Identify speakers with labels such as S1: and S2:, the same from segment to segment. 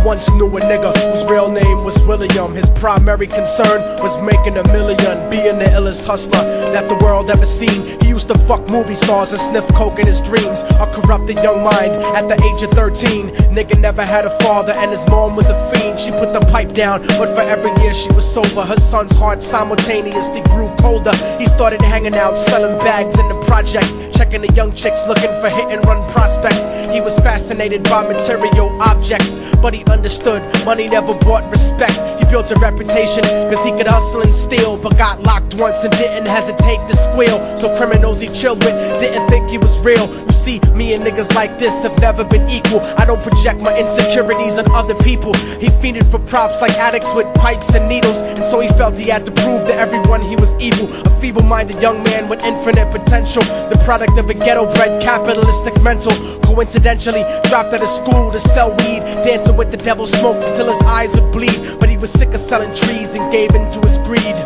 S1: once knew a nigga whose real name was William. His primary concern was making $1 million, being the illest hustler that the world ever seen. He used to fuck movie stars and sniff coke in his dreams. A corrupted young mind at the age of 13. Nigga never had a father and his mom was a fiend. She put the pipe down, but for every year she was sober, her son's heart simultaneously grew colder. He started hanging out, selling bags in the projects, checking the young chicks looking for hit and run prospects. He was fascinated by material objects, but he understood money never bought respect. He built a reputation cause he could hustle and steal, but got locked once and didn't hesitate to squeal. So criminals he chilled with didn't think he was real. You see, me and niggas like this have never been equal. I don't project my insecurities on other people. He fiended for props like addicts with pipes and needles, and so he felt he had to prove to everyone he was evil. A feeble-minded young man with infinite potential, the product of a ghetto-bred capitalistic mental. Coincidentally dropped out of school to sell weed, dancing with the devil, smoked until his eyes would bleed. But he was sick of selling trees and gave in to his greed.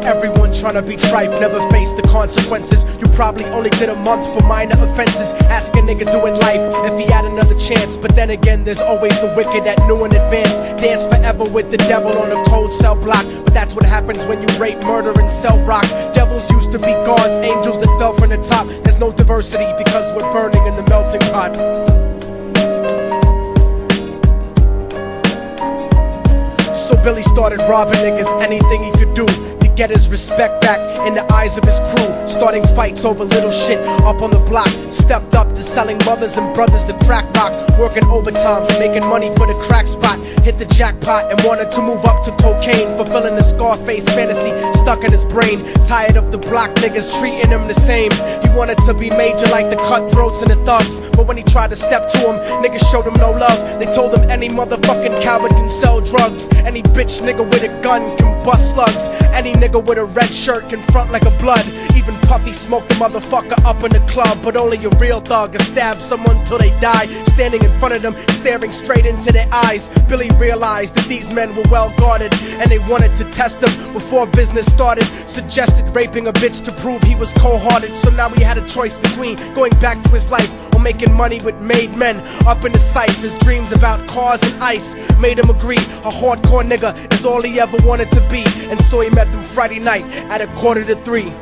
S1: Everyone tryna be trife, never face the consequences. You probably only did a month for minor offenses. Ask a nigga doing life if he had another chance. But then again, there's always the wicked that knew in advance. Dance forever with the devil on a cold cell block. But that's what happens when you rape, murder, and sell rock. Devils used to be gods, angels that fell from the top. There's no diversity because we're burning in the melting pot. So Billy started robbing niggas, anything he could do to get his respect back in the eyes of his crew. Starting fights over little shit up on the block. Stepped up to selling mothers and brothers the crack rock. Working overtime, making money for the crack spot. Hit the jackpot and wanted to move up to cocaine, fulfilling the Scarface fantasy stuck in his brain. Tired of the block niggas treating him the same. He wanted to be major like the cutthroats and the thugs, but when he tried to step to him, niggas showed him no love. They told him any motherfucking coward can sell drugs. Any bitch nigga with a gun can bust slugs. Any nigga with a red shirt can front like a blood. Even Puffy smoked the motherfucker up in the club. But only a real thug can stab someone till they die. Standing in front of them, staring straight into their eyes, Billy realized that these men were well guarded, and they wanted to test him before business started. Suggested raping a bitch to prove he was cold-hearted. So now he had a choice between going back to his life or making money with made men. Up in the sight, his dreams about cars and ice made him agree a hardcore nigga is all he ever wanted to be. And so he met them Friday night at 2:45.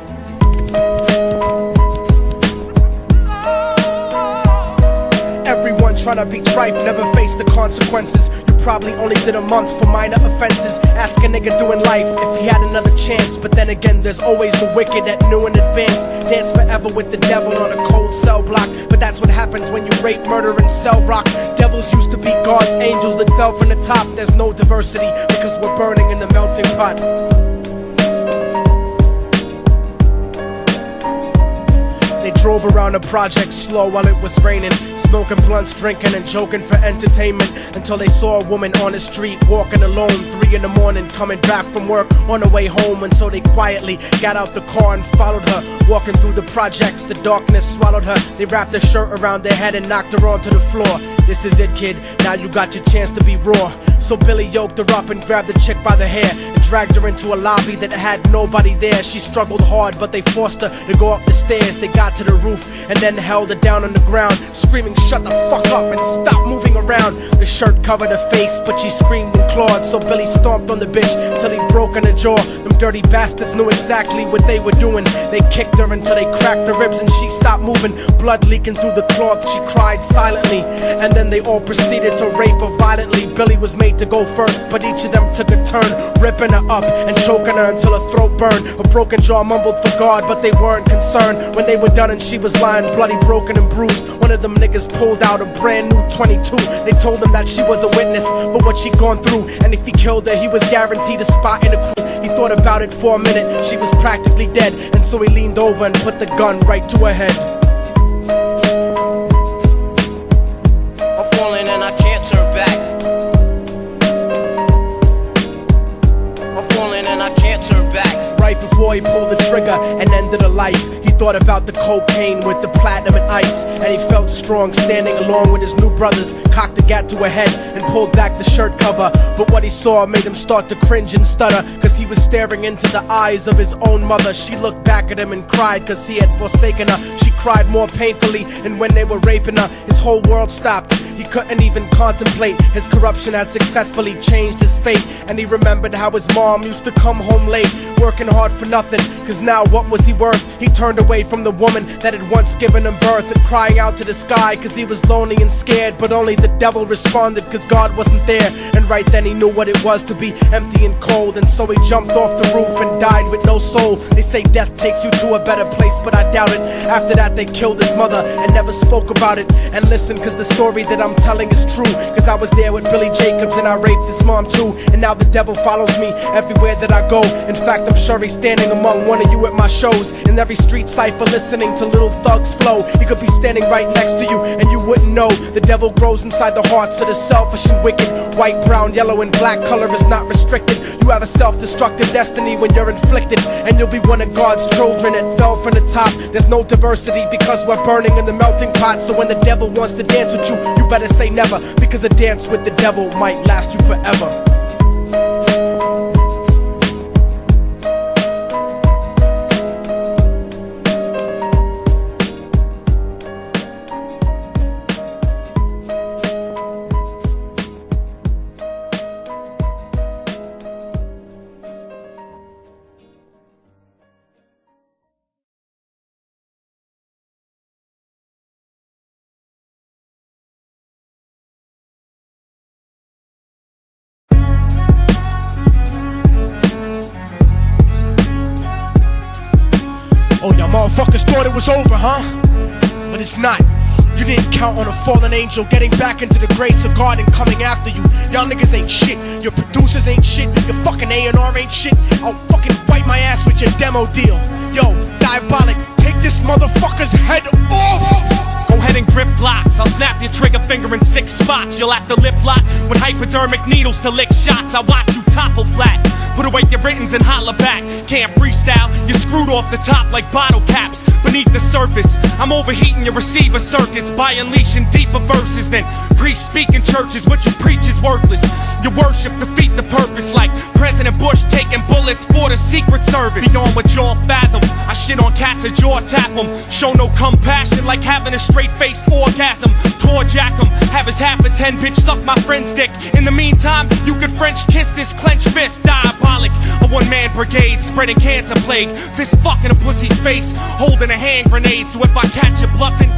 S1: Everyone tryna be trife, never face the consequences. You probably only did a month for minor offenses. Ask a nigga doing life if he had another chance. But then again, there's always the wicked that knew in advance. Dance forever with the devil on a cold cell block. But that's what happens when you rape, murder, and sell rock. Devils used to be gods, angels that fell from the top. There's no diversity because we're burning in the melting pot. They drove around the project slow while it was raining, smoking blunts, drinking and joking for entertainment, until they saw a woman on the street walking alone, 3 in the morning, coming back from work on her way home. And so they quietly got out the car and followed her. Walking through the projects, the darkness swallowed her. They wrapped her shirt around their head and knocked her onto the floor. This is it, kid, now you got your chance to be raw. So Billy yoked her up and grabbed the chick by the hair and dragged her into a lobby that had nobody there. She struggled hard, but they forced her to go up the stairs. They got to the roof and then held her down on the ground, screaming, "Shut the fuck up and stop moving around." The shirt covered her face, but she screamed and clawed. So Billy stomped on the bitch till he broke in her jaw. Them dirty bastards knew exactly what they were doing. They kicked her until they cracked her ribs and she stopped moving. Blood leaking through the cloth, she cried silently. And then they all proceeded to rape her violently. Billy was made to go first, but each of them took a turn, ripping her up and choking her until her throat burned. Her broken jaw mumbled for God, but they weren't concerned. When they were done and she was lying bloody, broken and bruised, one of them niggas pulled out a brand new 22. They told him that she was a witness for what she'd gone through, and if he killed her, he was guaranteed a spot in the crew. He thought about it for a minute, she was practically dead, and so he leaned over and put the gun right to her head.
S2: I'm falling and I can't turn back. I'm falling and I can't turn back.
S1: Right before he pulled the trigger and ended her life, he thought about the cocaine with the platinum and ice, and he felt strong standing along with his new brothers. Cocked the gat to her head and pulled back the shirt cover, but what he saw made him start to cringe and stutter, cause he was staring into the eyes of his own mother. She looked back at him and cried cause he had forsaken her. She cried more painfully, and when they were raping her, his whole world stopped. He couldn't even contemplate. His corruption had successfully changed his fate, and he remembered how his mom used to come home late, working hard for nothing, cause now what was he worth? He turned away from the woman that had once given him birth, and crying out to the sky cause he was lonely and scared, but only the devil responded cause God wasn't there. And right then he knew what it was to be empty and cold, and so he jumped off the roof and died with no soul. They say death takes you to a better place, but I doubt it. After that they killed his mother and never spoke about it. And listen, cause the story that I'm telling is true, cause I was there with Billy Jacobs and I raped his mom too. And now the devil follows me everywhere that I go. In fact, I'm sure he's standing among one of you at my shows, in every street cipher listening to Little Thug's flow. He could be standing right next to you and you wouldn't know. The devil grows inside the hearts of the selfish and wicked. White, brown, yellow and black color is not restricted. You have a self-destructive destiny when you're inflicted, and you'll be one of God's children that fell from the top. There's no diversity because we're burning in the melting pot. So when the devil wants to dance with you, you better say never, because a dance with the devil might last you forever. Oh, y'all motherfuckers thought it was over, huh? But it's not. You didn't count on a fallen angel getting back into the grace of God and coming after you. Y'all niggas ain't shit. Your producers ain't shit. Your fucking A&R ain't shit. I'll fucking wipe my ass with your demo deal. Yo, Diabolic, take this motherfucker's head off!
S3: Go ahead and grip blocks. I'll snap your trigger finger in 6 spots. You'll have to lip lock with hypodermic needles to lick shots. I watch you topple flat. Put away your writtens and holla back. Can't freestyle, you're screwed off the top like bottle caps. Beneath the surface, I'm overheating your receiver circuits by unleashing deeper verses than priests speak in churches. What you preach is worthless. Your worship defeat the purpose, like President Bush taking bullets for the Secret Service. Beyond what y'all fathom, I shit on cats and jaw tap them. Show no compassion like having a straight-faced orgasm. Tour jack 'em, have his half a 10 bitch suck my friend's dick. In the meantime, you could French kiss this clenched fist. Diabolic, a one-man brigade spreading cancer plague. Fist fucking a pussy's face, holding a hand grenade. So if I catch you bluffing,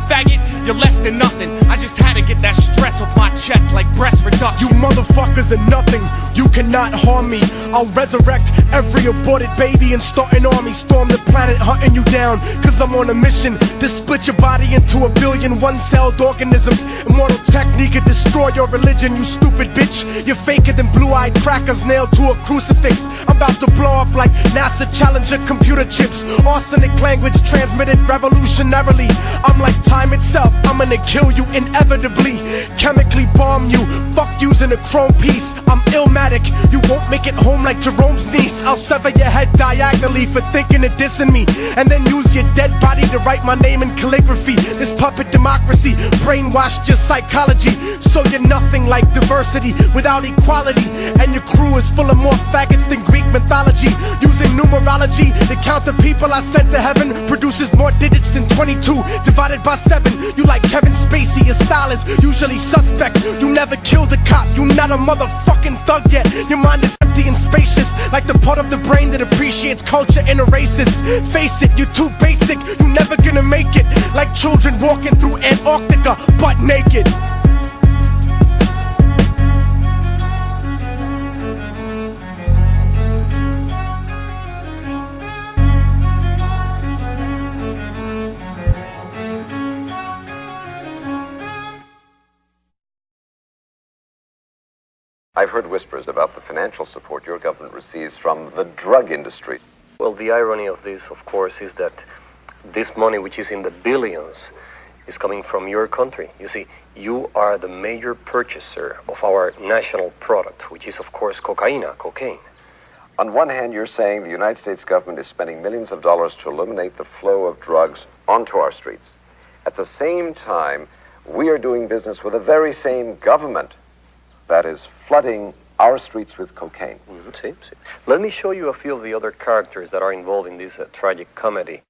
S3: faggot, you're less than nothing. I just had to get that stress off my chest like breast reduction.
S1: You motherfuckers are nothing. You cannot harm me. I'll resurrect every aborted baby and start an army. Storm the planet hunting you down, cause I'm on a mission to split your body into a billion one-celled organisms. Immortal technique could destroy your religion, you stupid bitch. You're faker than blue-eyed crackers nailed to a crucifix. I'm about to blow up like NASA Challenger computer chips. Arsenic language transmitted revolutionarily. I'm like time itself, I'm gonna kill you inevitably. Chemically bomb you, fuck using a chrome piece. I'm illmatic, you won't make it home like Jerome's niece. I'll sever your head diagonally for thinking of dissing me, and then use your dead body to write my name in calligraphy. This puppet democracy brainwashed your psychology, so you're nothing like diversity without equality. And your crew is full of more faggots than Greek mythology. Using numerology to count the people I sent to heaven produces more digits than 22 divided by 7. You like Kevin Spacey, your style is usually suspect. You never killed a cop, you not a motherfucking thug yet. Your mind is empty and spacious, like the part of the brain that appreciates culture and a racist. Face it, you're too basic, you never gonna make it. Like children walking through Antarctica butt naked.
S4: I've heard whispers about the financial support your government receives from the drug industry.
S5: Well, the irony of this, of course, is that this money, which is in the billions, is coming from your country. You see, you are the major purchaser of our national product, which is, of course, cocaine.
S4: On one hand, you're saying the United States government is spending millions of dollars to eliminate the flow of drugs onto our streets. At the same time, we are doing business with the very same government that is flooding our streets with cocaine.
S5: See. Let me show you a few of the other characters that are involved in this tragic comedy.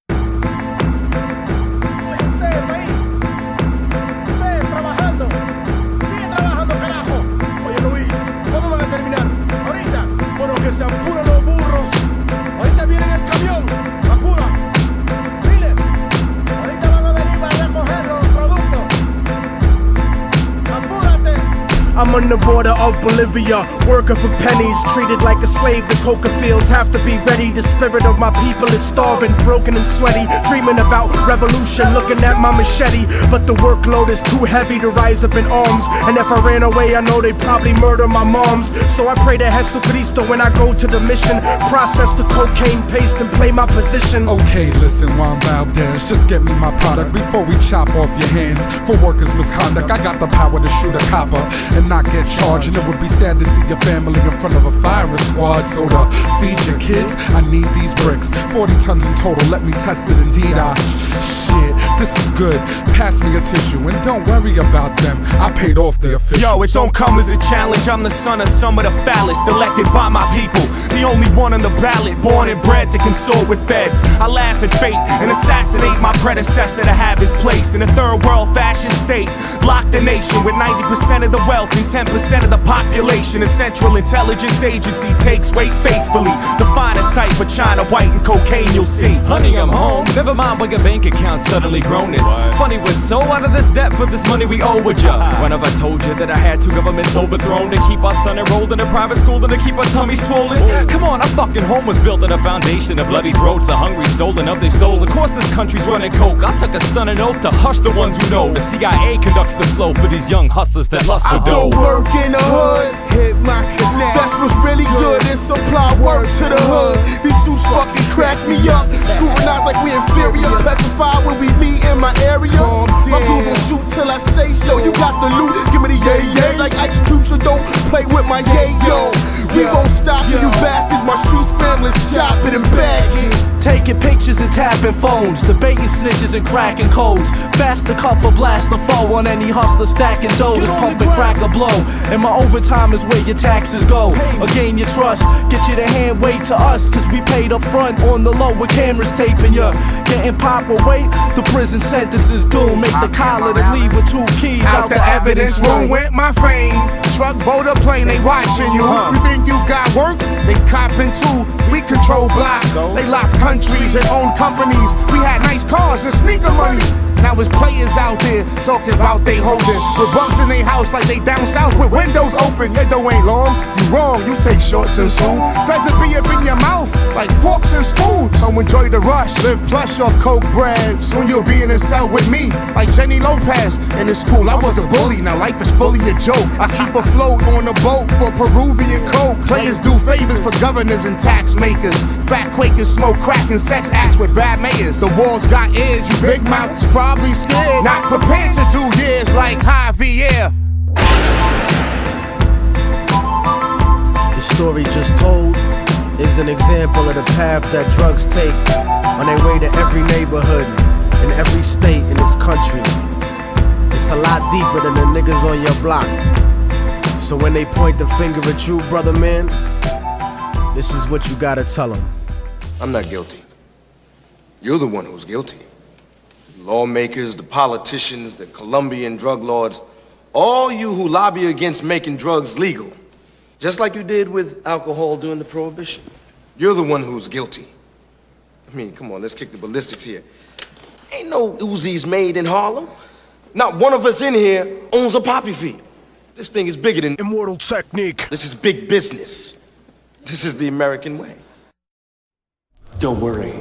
S1: I'm on the border of Bolivia, working for pennies, treated like a slave. The coca fields have to be ready. The spirit of my people is starving, broken and sweaty, dreaming about revolution, looking at my machete. But the workload is too heavy to rise up in arms, and if I ran away, I know they'd probably murder my moms. So I pray to Jesucristo when I go to the mission, process the cocaine paste and play my position.
S6: Okay, listen, Juan Valdez, just get me my product before we chop off your hands for workers' misconduct. I got the power to shoot a copper and not get charged, and it would be sad to see your family in front of a firing squad. So to feed your kids, I need these bricks, 40 tons in total, let me test it. Indeed, shit, this is good, pass me a tissue and don't worry about them, I paid off the official.
S3: Yo, it don't come as a challenge, I'm the son of some of the foulest, elected by my people, the only one on the ballot, born and bred to consort with feds. I laugh at fate and assassinate my predecessor to have his place in a third world fashion state. Lock the nation with 90% of the wealth and 10% of the population. A central intelligence agency takes weight faithfully, the finest type of China white and cocaine you'll see.
S7: Honey, I'm home, never mind when your bank account suddenly grown. It's funny, we're so out of this debt for this money we owe with ya. When have I told you that I had two governments overthrown to keep our son enrolled in a private school and to keep our tummy swollen? Come on, our fucking home was built on a foundation of bloody throats, the hungry stolen of their souls. Of course this country's running coke, I took a stunning oath to hush the ones who know. The CIA conducts the flow for these young hustlers that lust for dough.
S8: I do work in the hood, hit my connect, that's what's really good, and supply work to the hood. These suits fucking crack me up, scrutinized like we inferior, petrified when we meet in my area. My dudes will shoot till I say so. You got the loot, give me the yay yay like Ice Cube, so don't play with my yay yo. We won't stop for you bastards, my street scramblers, chop it and bag it.
S9: Taking pictures and tapping phones, debating snitches and cracking codes. Fast to cuff or blast the foe on any hustler stacking dough. This pump and crack a blow, and my overtime is where your taxes go. Or gain your trust, get you the hand wait to us, cause we paid up front on the low with cameras taping ya. Getting pop or wait, the prison sentence is doomed. Make the collar to leave with 2 keys
S3: Out the evidence room with my fame, truck, boat, or plane, they watching you. You think you got work? They copping too. We control blocks, they lock countries and own companies. We had nice cars and sneaker money. Now it's players out there talking about they holding with bugs in their house like they down south with windows open. Your dough ain't long, you wrong, you take shorts and soon feds will be up in your mouth like forks and spoons. So enjoy the rush, live plush off coke bread. Soon you'll be in a cell with me like Jenny Lopez. In the school I was a bully, now life is fully a joke. I keep afloat on a boat for Peruvian coke. Players do favors for governors and tax makers. Fat Quakers smoke crack and sex acts with bad mayors. The walls got ears, you big mouths probably scared, not prepared to do years like Javier.
S1: The story just told is an example of the path that drugs take on their way to every neighborhood in every state in this country. It's a lot deeper than the niggas on your block. So when they point the finger at you, brother man, this is what you gotta tell them.
S10: I'm not guilty. You're the one who's guilty. Lawmakers, the politicians, the Colombian drug lords, all you who lobby against making drugs legal, just like you did with alcohol during the Prohibition. You're the one who's guilty. I mean, come on, let's kick the ballistics here. Ain't no Uzis made in Harlem. Not one of us in here owns a poppy field. This thing is bigger than
S1: Immortal technique.
S10: This is big business. This is the American way.
S11: Don't worry.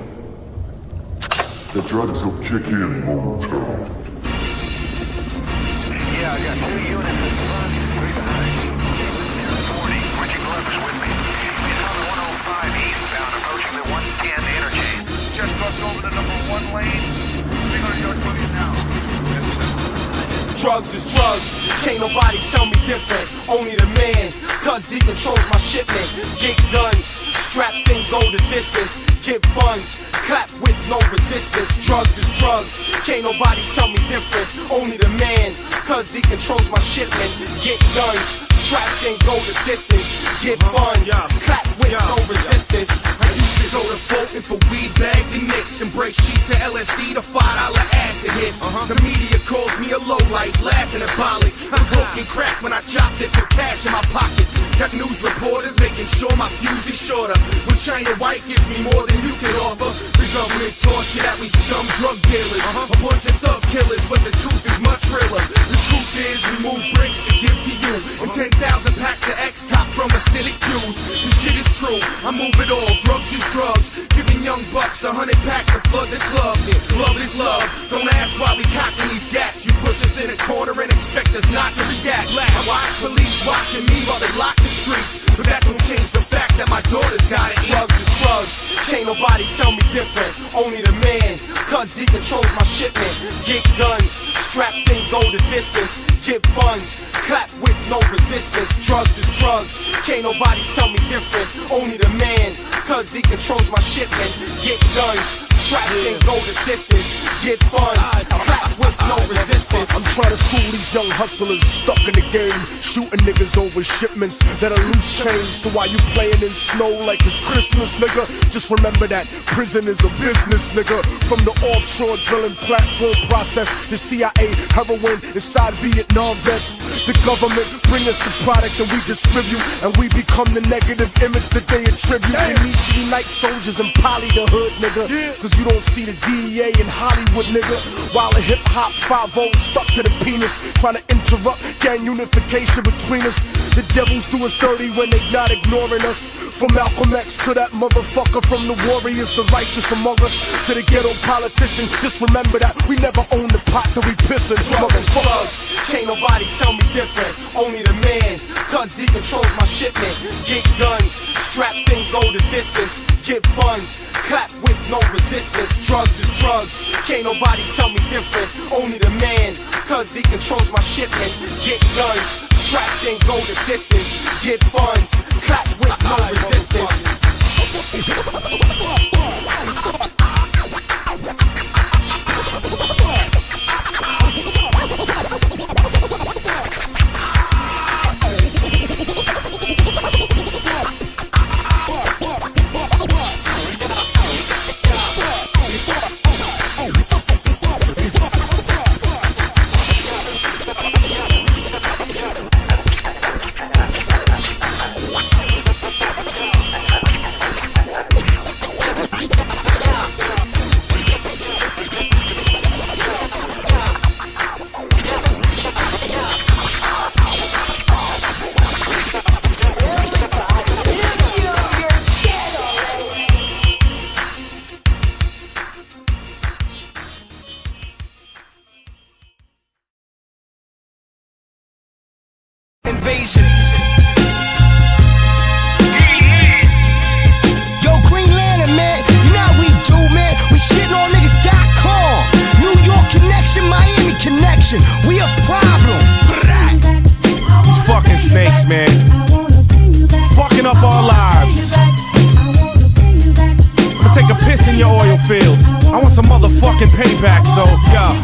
S11: The drugs will kick in momentarily.
S12: Yeah, I got 2 units in front, 3 behind. 40, switching levers with me. It's on 105 eastbound, approaching the 110 interchange. Just bumped over the number 1 lane. 300 yards from you now.
S3: Drugs is drugs, can't nobody tell me different. Only the man, cause he controls my shipment. Get guns, strap thing, go the distance. Get funds, clap with no resistance. Drugs is drugs, can't nobody tell me different. Only the man, cause he controls my shipment. Get guns, strap thing, go the distance. Get funds, clap with no resistance. I used to go to Fulton for weed, bag the nicks, and break sheets of LSD to $5 acid hits. The media calls me a lowlife, laughing at Bollick. I'm broken crack when I chopped it, put cash in my pocket. Got news reporters making sure my fuse is shorter. When China White gives me more than you can offer. The government torture that we scum drug dealers. A bunch of thug killers, but the truth is much realer. The truth is we move bricks to give to you. and 10,000 packs of X-Cop from acidic Jews. This shit is true, I move it all, drugs is drugs. Giving young bucks 100 pack to flood the clubs. Love is love, don't ask why we cocking these gats. You push us in a corner and expect us not to react. I watch police watching me while they lock the streets, but that don't change the fact that my daughter's gotta eat. Drugs is drugs, can't nobody tell me different. Only the man, cause he controls my shipment. Get guns, strap thing, go the distance. Get funds, clap with no resistance. Drugs is drugs, can't nobody tell me different. Only the man, cause he controls my shipment. Get guns, strap thing, go the distance. Get funds, clap with no resistance.
S1: I'm trying to school these young hustlers stuck in the game, shooting niggas over shipments that are loose change. So while you playing in snow like it's Christmas, nigga, just remember that prison is a business, nigga. From the offshore drilling platform process, the CIA, heroin inside Vietnam vets. The government bring us the product and we distribute, and we become the negative image that they attribute. We need to unite soldiers and poly the hood, nigga, cause you don't see the DEA in Hollywood, nigga. While the hip-hop 5-0 stuck to the penis, trying to interrupt gang unification between us. The devils do us dirty when they not ignoring us. From Malcolm X to that motherfucker, from the warriors, the righteous among us, to the ghetto politician. Just remember that we never own the pot that we pissin'.
S3: Motherfuckers, can't nobody tell me different. Only the man, cause he controls my shipment. Get guns, strap thing, go the distance. Get funds, clap with no resistance. Drugs is drugs, can't nobody tell me different. Only the man, cause he controls my shipment. Get guns, strap thing, go the distance. Get funds, clap with no resistance.
S2: Invasion.
S13: Yo, Green Lantern, man, you know how we do, man. We shitting on niggas.com. New York connection, Miami connection. We a problem.
S3: These fucking snakes, man. Fucking up our lives. I'ma take a piss in your oil fields. I want some motherfucking payback, so, yeah.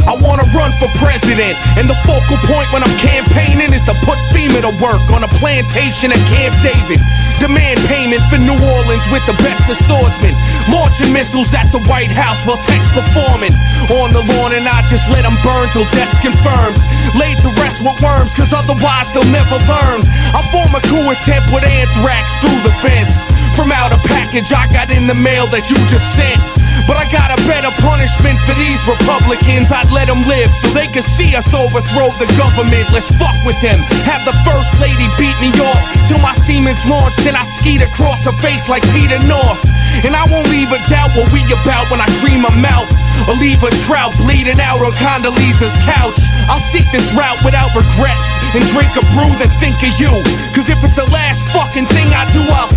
S3: I wanna run for president, and the focal point when I'm campaigning is to put FEMA to work on a plantation at Camp David. Demand payment for New Orleans with the best of swordsmen. Launching missiles at the White House while techs performing. On the lawn and I just let them burn till death's confirmed. Laid to rest with worms, cause otherwise they'll never learn. I form a coup attempt with anthrax through the fence. From out a package I got in the mail that you just sent. But I got a better punishment for these Republicans. I'd let them live so they could see us overthrow the government. Let's fuck with them. Have the first lady beat me off till my semen's launched. Then I skied across her face like Peter North. And I won't leave a doubt what we about when I cream my mouth. Or leave a drought bleeding out on Condoleezza's couch. I'll seek this route without regrets and drink a brew that think of you. Cause if it's the last fucking thing I do, I'll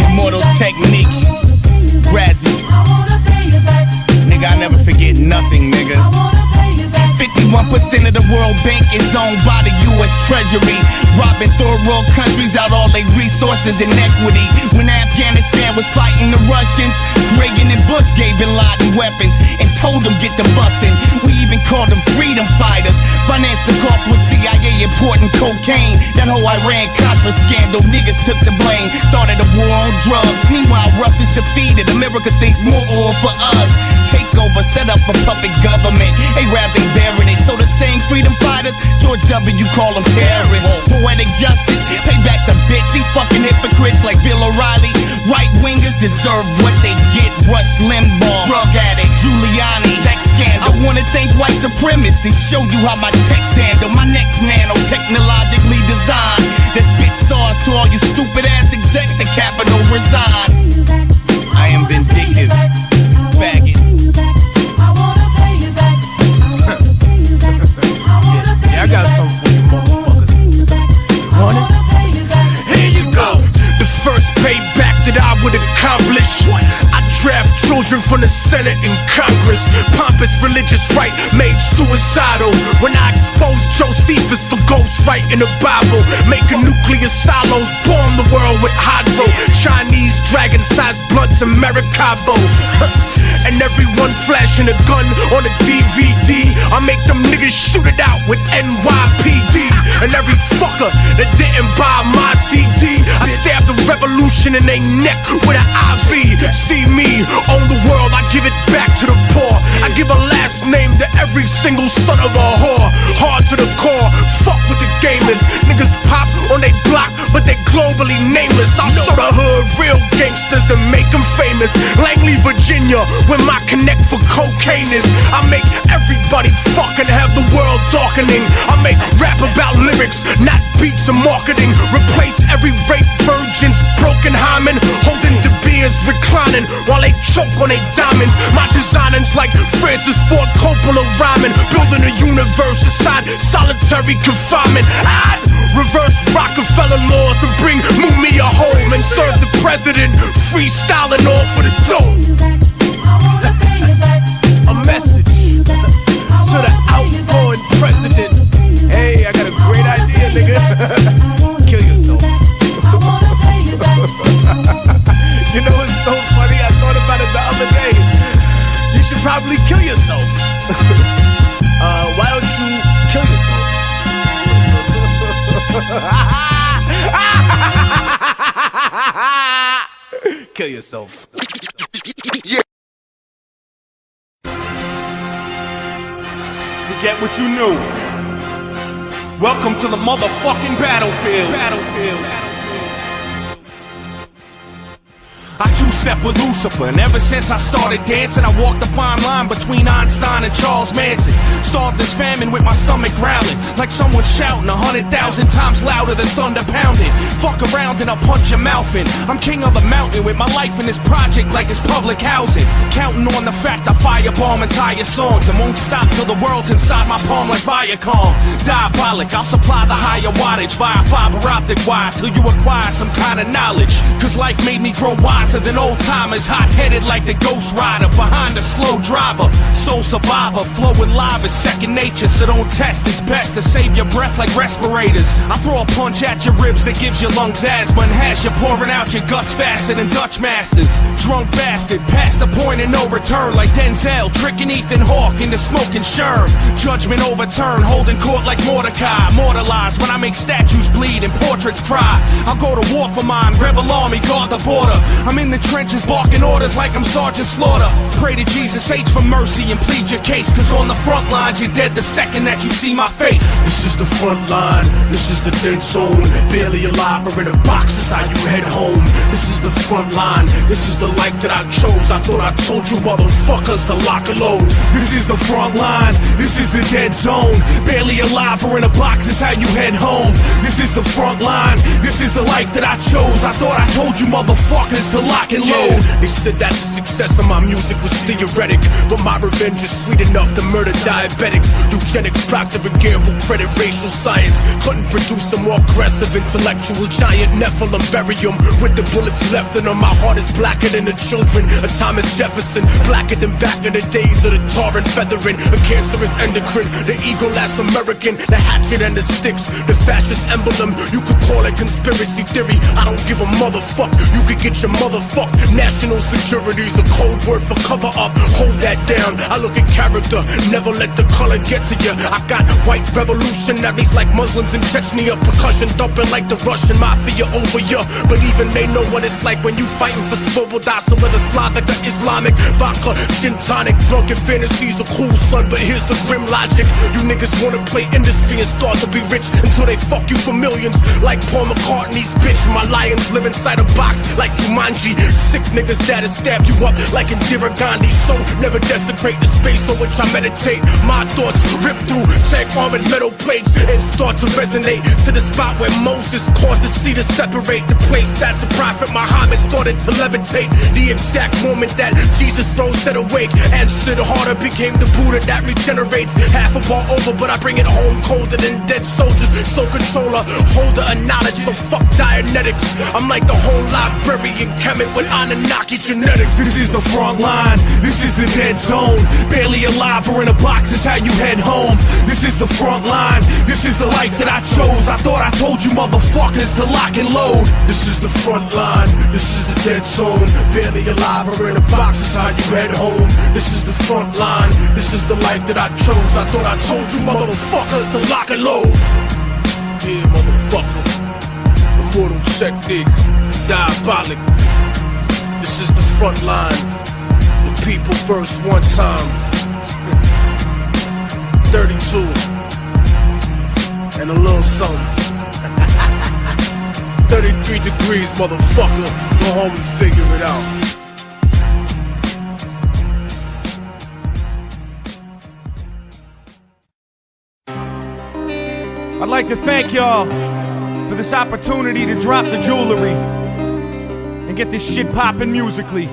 S2: Immortal technique, Razzie. Nigga, I never forget nothing, nigga. 51% of the World Bank is owned by the U.S. Treasury. Robbing third world countries out all their resources and equity. When Afghanistan was fighting the Russians, Reagan and Bush gave Bin Laden weapons and told them get the bussin'. We even called them freedom fighters. Financed the cost with CIA importing cocaine. That whole Iran-Contra scandal, niggas took the blame. Started a war on drugs. Meanwhile, Russ is defeated. America thinks more oil for us. Take over, set up a puppet government. Arabs ain't bearing it. So the same freedom fighters, George W. call them terrorists. Poetic justice, payback's a bitch. These fucking hypocrites like Bill O'Reilly. Right-wingers deserve what they get. Rush Limbaugh, drug addict, Giuliani, sex scandal. I wanna wanna thank white supremacists and show you how my text handle. My next nano, technologically designed. That spit sauce to all you stupid ass execs. The capital resign. I am vindictive, faggots.
S1: Yeah, I got something for you, motherfuckers. Want it? Here you go. The first payback that I would accomplish. I draft children from the Senate and Congress. Pompous religious right made suicidal. When I exposed Josephus for ghostwriting the Bible. Making nuclear silos, bomb the world with hydro. Chinese dragon-sized blunts in Maracaibo. And everyone flashing a gun on a DVD. I make them niggas shoot it out with NYPD. And every fucker that didn't buy my CD, I stab the revolution in their neck with an IV. See me, own the world, I give it back to the poor. I give a last name to every single son of a whore. Hard to the core, fuck with the gamers. Niggas pop on they block, but they globally nameless. I'll show the hood real gangsters and make them famous. Langley, Virginia, where my connect for cocaine is. I make everybody fucking have the world darkening. I make rap about lyrics, not beats and marketing. Replace every rape virgin's broken hymen. Holding the beers, reclining while they choke on their diamonds. My designing's like Francis Ford Coppola rhyming. Building a universe aside solitary confinement. I'd reverse Rockefeller laws and bring Mumia home and serve the president, freestyling all for the dough. A message to the outgoing president. Hey, I got a great idea, nigga. Kill yourself. You know what's so funny? I thought about it the other day. You should probably kill yourself. Why don't you kill yourself? Kill yourself.
S3: Yeah. Forget what you knew. Welcome to the motherfucking battlefield.
S2: I two-step with Loucipher, and ever since I started dancing, I walked the fine line between Einstein and Charles Manson. Starved this famine with my stomach growling, like someone shouting 100,000 times louder than thunder pounding. Fuck around and I'll punch your mouth in. I'm king of the mountain with my life in this project like it's public housing. Counting on the fact I firebomb entire songs and won't stop till the world's inside my palm like Viacom. Diabolic, I'll supply the higher wattage via fiber optic wire till you acquire some kind of knowledge. Cause life made me grow wise than old timers, hot-headed like the Ghost Rider behind a slow driver. Soul survivor, flowing live is second nature, so don't test. It's best to save your breath like respirators. I throw a punch at your ribs that gives your lungs asthma and has you pouring out your guts faster than Dutch masters. Drunk bastard, past the point of no return like Denzel, tricking Ethan Hawke into smoking Sherm. Judgment overturned, holding court like Mordecai. Immortalized when I make statues bleed and portraits cry. I'll go to war for mine, rebel army, guard the border. I'm in the trenches barking orders like I'm Sergeant Slaughter. Pray to Jesus H for mercy and plead your case, cause on the front lines you're dead the second that you see my face.
S1: This is the front line, this is the dead zone. Barely alive or in a box, is how you head home. This is the front line, this is the life that I chose. I thought I told you motherfuckers to lock and load.
S2: This is the front line, this is the dead zone. Barely alive or in a box is how you head home. This is the front line, this is the life that I chose. I thought I told you motherfuckers to lock and load.
S1: They said that the success of my music was theoretic, but my revenge is sweet enough to murder diabetics. Eugenics, Procter & Gamble, credit racial science. Couldn't produce a more aggressive intellectual giant. Nephilim, bury him with the bullets left in him. My heart is blacker than the children of Thomas Jefferson, blacker than back in the days of the tar and feathering. A cancerous endocrine, the eagle last American, the hatchet and the sticks, the fascist emblem. You could call it conspiracy theory, I don't give a motherfuck. You could get your motherfucked. National security's a code word for cover up. Hold that down, I look at character, never let the color get to you. I got white revolutionaries like Muslims in Chechnya, percussion dumping like the Russian mafia over you. But even they know what it's like when you fighting for Svoboda. So whether Slavic or Islamic, vodka, gin tonic, drunken fantasies are cool, son. But here's the grim logic: you niggas wanna play industry and start to be rich until they fuck you familiar millions. Like Paul McCartney's bitch, my lions live inside a box like Jumanji. Sick niggas that'll stab you up like Indira Gandhi. So never desecrate the space on which I meditate. My thoughts rip through tech armored metal plates and start to resonate to the spot where Moses caused the sea to separate. The place that the prophet Muhammad started to levitate. The exact moment that Jesus rose set awake and Sid harder became the Buddha that regenerates. Half a bar over, but I bring it home colder than dead soldiers. So controller, holder of knowledge, so fuck Dianetics. I'm like the whole librarian Kemet with Anunnaki genetics.
S14: This is the front line, this is the dead zone. Barely alive or in a box is how you head home. This is the front line, this is the life that I chose. I thought I told you motherfuckers to lock and load.
S1: This is the front line, this is the dead zone. Barely alive or in a box is how you head home. This is the front line, this is the life that I chose. I thought I told you motherfuckers to lock and load. Yeah, motherfucker. Immortal check dig, Diabolic. This is the front line. The people verse one time. 32 and a little something. 33 degrees, motherfucker. Go home and figure it out.
S3: I'd like to thank y'all for this opportunity to drop the jewelry and get this shit poppin' musically.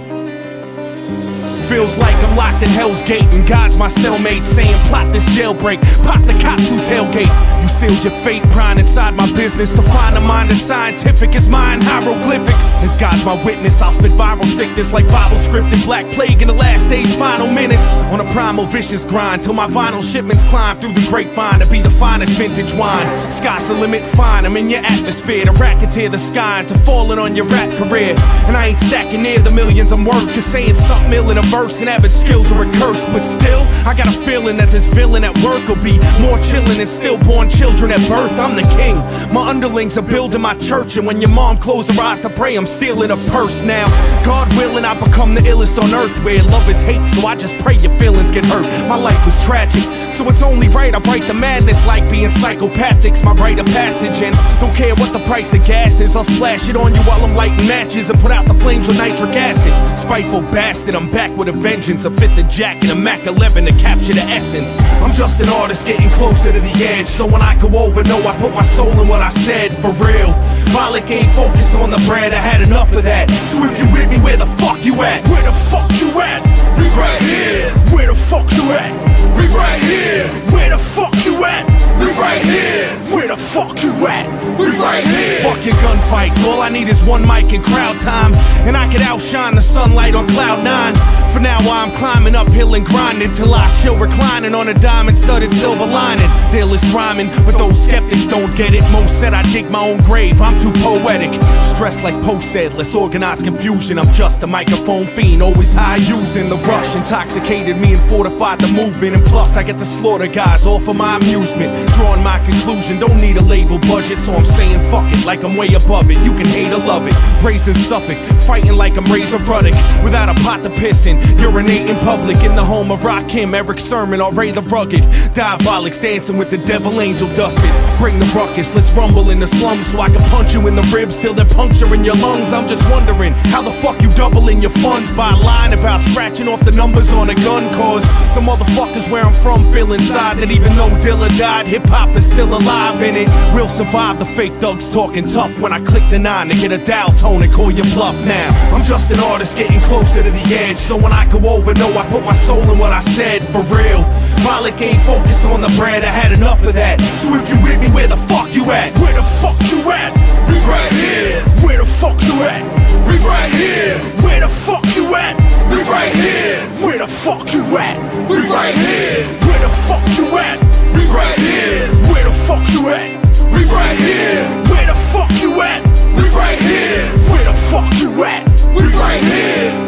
S3: Feels like I'm locked in Hell's Gate and God's my cellmate saying plot this jailbreak, pop the cops who tailgate. You sealed your fate, prying inside my business to find a mind as scientific as mine, hieroglyphics. As God's my witness, I'll spit viral sickness like Bible scripted Black Plague in the last days' final minutes. On a primal vicious grind till my vinyl shipments climb through the grapevine to be the finest vintage wine. Sky's the limit, fine, I'm in your atmosphere to racketeer the sky and to falling on your rap career. And I ain't stacking near the millions I'm worth, cause saying something ill in a verse and avid skills are a curse. But still, I got a feeling that this villain at work will be more chillin' than stillborn children at birth. I'm the king, my underlings are building my church, and when your mom closes her eyes to pray, I'm stealing a purse now. God willing, I become the illest on earth, where love is hate, so I just pray your feelings get hurt. My life was tragic, so it's only right I write the madness like being psychopathic's my rite of passage. And don't care what the price of gas is, I'll splash it on you while I'm lighting matches and put out the flames with nitric acid. Spiteful bastard, I'm back with a vengeance, a fifth of Jack and a Mac 11 to capture the essence. I'm just an artist getting closer to the edge, so when I go over, know I put my soul in what I said, for real. Bollock ain't focused on the bread, I had enough of that. So if you with me, where the fuck you at? Where the fuck you at? We right here. Where the fuck you at? We right here. Where the fuck you at? We right here. Where the fuck you at? We right here. Fuck your gunfights, all I need is one mic and crowd time, and I could outshine the sunlight on cloud 9. For now I'm climbing uphill and grinding till I chill reclining on a diamond-studded silver lining. Dealers rhyming, but those skeptics don't get it. Most said I dig my own grave, I'm too poetic. Stressed like Poe said, let's organize confusion. I'm just a microphone fiend, always high using the rush. Intoxicated me and fortified the movement, and plus I get to slaughter guys all for my amusement. Drawing my conclusion, don't need a label budget, so I'm saying fuck it like I'm way above it. You can hate or love it. Raised in Suffolk, fighting like I'm Razor Ruddock, without a pot to piss in. Urinate in public in the home of Rakim, Eric Sermon, or Ray the Rugged. Diabolics dancing with the devil angel dusted. Bring the ruckus, let's rumble in the slums so I can punch you in the ribs till they're puncturing your lungs. I'm just wondering how the fuck you doubling your funds by lying about scratching off the numbers on a gun, cause the motherfuckers where I'm from feel inside that even though Dilla died, hip-hop is still alive in it. We'll survive the fake thugs talking tough when I click the 9 to get a dial tone and call your bluff now. I'm just an artist getting closer to the edge, so when I go over, know I put my soul in what I said, for real. Bollock ain't focused on the bread, I had enough of that. So if you with me, where the fuck you at? Where the fuck you at? We right here. Where the fuck you at? We right here. Where the fuck you at? We right here. Where the fuck you at? We right here. Where the fuck you at? We right here. Where the fuck you at? We right here. Where the fuck you at? We right here. Where the fuck you at? We right here.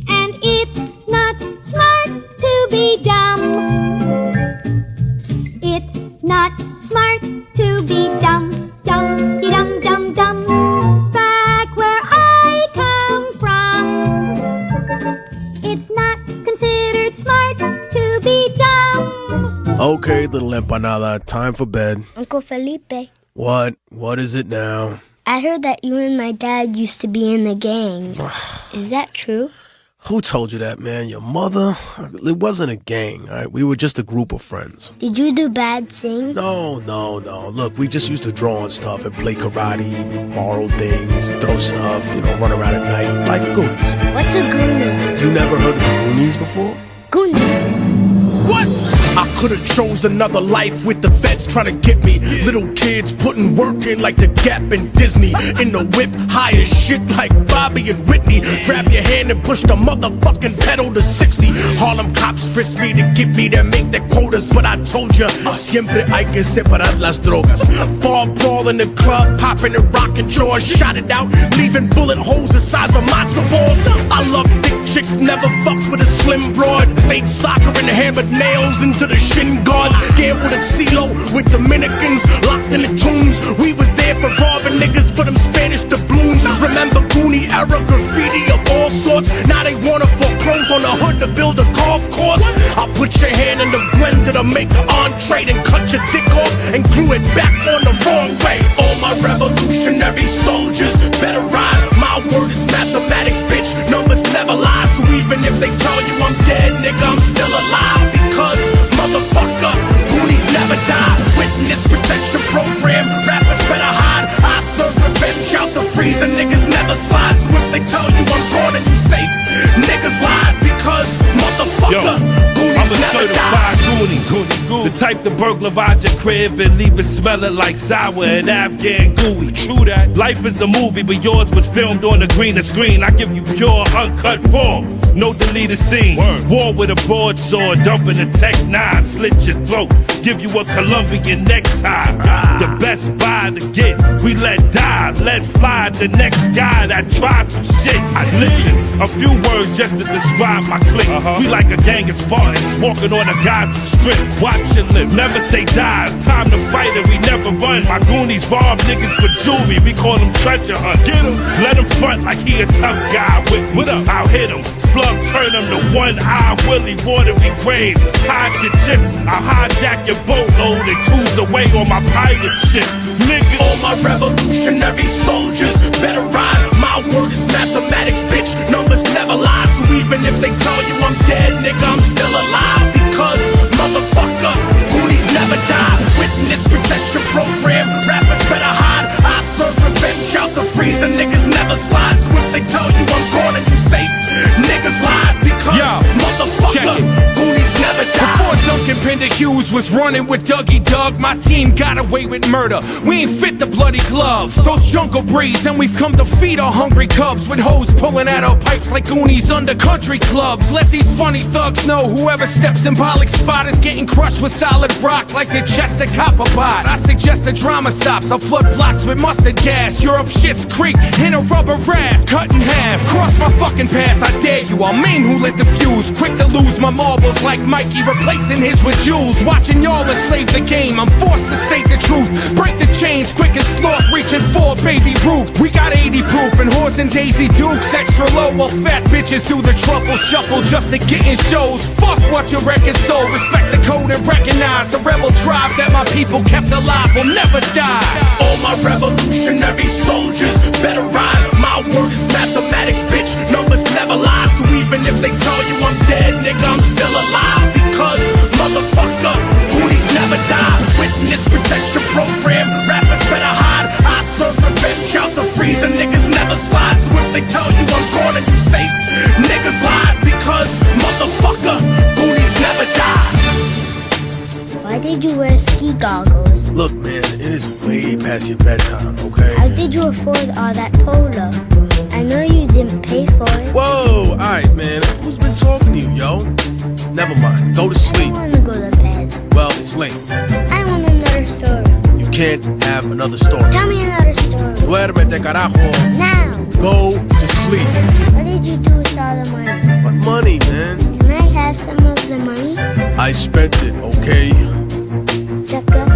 S15: And
S1: Okay, little empanada, time for bed.
S15: Uncle Felipe.
S1: What? What is it now?
S15: I heard that you and my dad used to be in the gang. Is that true?
S1: Who told you that, man? Your mother? It wasn't a gang, all right? We were just a group of friends.
S15: Did you do bad things?
S1: No. Look, we just used to draw on stuff and play karate, borrow things, throw stuff, run around at night, like Goonies.
S15: What's a Goonie?
S1: You never heard of the Goonies before?
S15: Goonies.
S1: What? I could've chose another life with the vets trying to get me. Little kids putting work in like the Gap and Disney. In the whip, high as shit like Bobby and Whitney. Grab your hand and push the motherfucking pedal to 60. Harlem cops frisk me to get me to make their quotas. But I told ya, siempre hay que separar las drogas. Bar brawl in the club, popping and rocking jaws. Shot it out, leaving bullet holes the size of matzo balls. I love thick chicks, never fucked with a slim broad. Played soccer and hammered nails into the shin guards. Gambled at CeeLo with Dominicans locked in the tombs. We was there for robbing niggas for them Spanish doubloons. Remember Goonie era graffiti of all sorts. Now they wanna foreclose on the hood to build a golf course. I'll put your hand in the blender to make an entree, and cut your dick off and glue it back on the wrong way. All my revolutionary soldiers better ride. My word is mathematics, bitch. Numbers never lie. So even if they tell you I'm dead, nigga, I'm still alive. Because motherfucker, Goonies never die. Witness protection program, rappers better hide. I serve revenge out the freezer, niggas never slide. So if they tell you I'm gone and you safe, niggas lie. Because motherfucker, Goonies never die.
S16: Goonie. The type to burglarize your crib and leave it smelling like sour and Afghan gooey. True that. Life is a movie, but yours was filmed on the greener screen. I give you pure, uncut raw. No deleted scenes. War with a broadsword, dumping a Tech 9, slit your throat, give you a Colombian necktie. The best buy to get, we let die, let fly the next guy that try some shit. I listen, a few words just to describe my clique. We like a gang of Spartans walking on a Gaza strip. Watch your lip, never say die. It's time to fight and we never run. My Goonies rob niggas for jewelry, we call them treasure hunts. Get him, let him front like he a tough guy. With up, I'll hit him. Slug turn him to one-eye Willie watery grave. Hide your chips, I'll hijack your boatload and cruise away on my pirate ship. Nigga,
S1: all my revolutionary soldiers better ride. My word is mathematics, bitch. Numbers never lie. So even if they tell you I'm dead, nigga, I'm still alive. Because motherfucker, Goonies never die. Witness protection program, rappers better hide. I serve revenge out the freezer, niggas never slide. So if they tell you I'm gone and you safe, niggas lie. Because motherfucker, Goonies never die.
S3: Before Duncan Pender Hughes was running with Dougie Doug, my team got away with murder. We ain't fit the bloody glove. Those jungle breeds, and we've come to feed our hungry cubs with hoes pulling at our pipes like Goonies under country clubs. Let these funny thugs know whoever steps symbolic spot is getting crushed with solid rock like the chest of copper pot. I suggest the drama stops. I'll flood blocks with mustard gas. Europe shits creek in a rubber raft, cut in half. Cross my fucking path, I dare you. I'll maim who lit the fuse. Quick to lose my marbles like Mikey replacing his with jewels. Watching y'all enslave the game, I'm forced to state the truth. Break the chains quick as sloth reaching for baby Ruth. We got 80 proof and horse and Daisy Dukes extra low while fat bitches do the truffle shuffle just to get in shows. Fuck what your record sold. Respect the code and recognize the rebel tribe that my people kept alive will never die.
S1: All my revolutionary soldiers better ride. My word is mathematics, bitch. Numbers never lie. So even if they tell you I'm dead, nigga, I'm still alive. Because motherfucker, Goonies never die. Witness protection program, rappers better hide. I serve revenge out the freezer, niggas never slide. So if they tell you I'm gone and you safe, niggas lie. Because motherfucker, Goonies never die.
S15: Why did you wear ski goggles?
S1: Look, man, it is way past your bedtime, okay?
S15: How did you afford all that polo? I know you didn't pay for it.
S1: Whoa, alright, man. Who's been talking to you, yo? Never mind. Go to sleep.
S15: I wanna go to bed.
S1: Well, it's late.
S15: I want another story.
S1: You can't have another story.
S15: Tell me another story.
S1: Duérmete, carajo.
S15: Now.
S1: Go to sleep.
S15: What did you do with all the money?
S1: What money, man?
S15: Can I have some of the money?
S1: I spent it, okay?
S15: Sucker.